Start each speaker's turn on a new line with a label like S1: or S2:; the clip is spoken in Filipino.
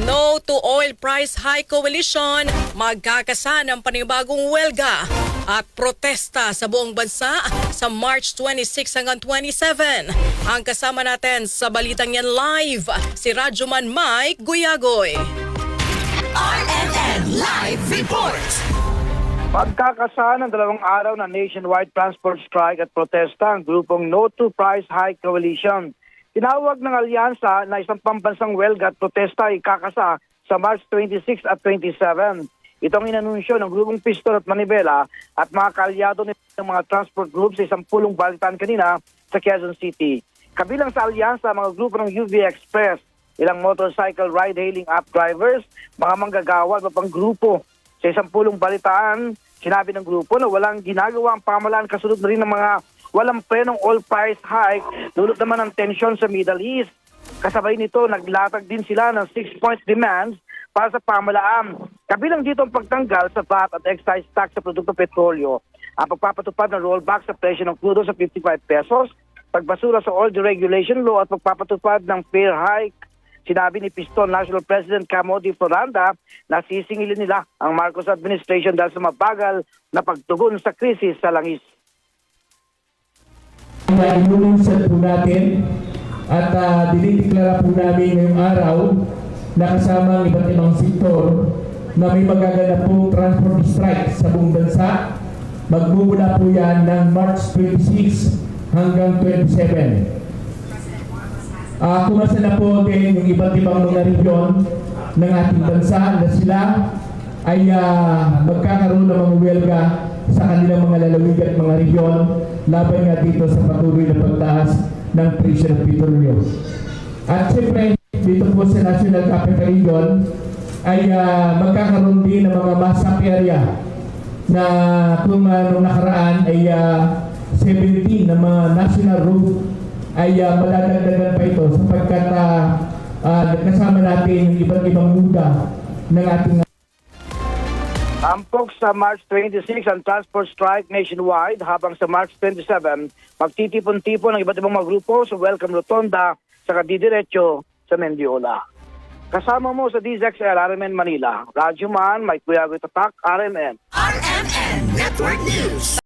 S1: No to Oil Price Hike Coalition, magkakasan ng panibagong welga at protesta sa buong bansa sa March 26 hanggang 27. Ang kasama natin sa balitang yan live, si Radyoman Mike Guyagoy.
S2: RMN Live Report!
S3: Magkakasa ng 2 araw na nationwide transport strike at protesta ang grupong No to Price Hike Coalition. Tinawag ng alyansa na isang pambansang welga at protesta ay kakasa sa March 26 at 27. Itong inanunsyo ng grupong Piston at Manibela at mga kaalyado ng mga transport groups sa isang pulong balitaan kanina sa Quezon City. Kabilang sa alyansa mga grupo ng UV Express, ilang motorcycle ride-hailing app drivers, mga manggagawa at pang grupo. Sa isang pulong balitaan, sinabi ng grupo na walang ginagawa ang pamahalaan kasunod na rin ng mga walang prenong oil price hike, dulot naman ng tensyon sa Middle East. Kasabay nito, naglatag din sila ng 6-point demands para sa pamahalaan. Kabilang dito ang pagtanggal sa VAT at excise tax sa produkto petrolyo, ang pagpapatupad ng rollback sa presyo ng crudo sa 55 pesos, pagbasura sa oil deregulation law at pagpapatupad ng fare hike. Sinabi ni Piston National President Camody Floranda na sisingilin nila ang Marcos administration dahil sa mabagal na pagtugon sa krisis sa langis.
S4: Inununsad po natin at dinideklara po namin ngayong araw na kasama ang iba't ibang sektor na may magaganap pong transport strike sa buong bansa. Magmumula po yan ng March 26 hanggang 27. Kumasa na po din yung iba't ibang mga region ng ating bansa na sila ay magkakaroon ng mga welga sa kanilang mga lalawig at mga region laban nga dito sa patuloy na pagtaas ng presyo ng petrolyo. At siyempre, dito po sa National Capital Region ay magkakaroon din ng mga mass-up area na kung nung nakaraan ay 17 na mga national route ay maladagdagan pa ito sapagkat kasama natin yung iba't ibang muda ng ating
S3: Tampok sa March 26 ang transport strike nationwide habang sa March 27 magtitipon-tipon ang iba't ibang mga grupo sa Welcome Rotonda sa Kadidiretso sa Mendiola. Kasama mo sa DZXL RMN Manila, Radyoman Mike Guyagoy Tatak, RMN.
S2: RMN Network News!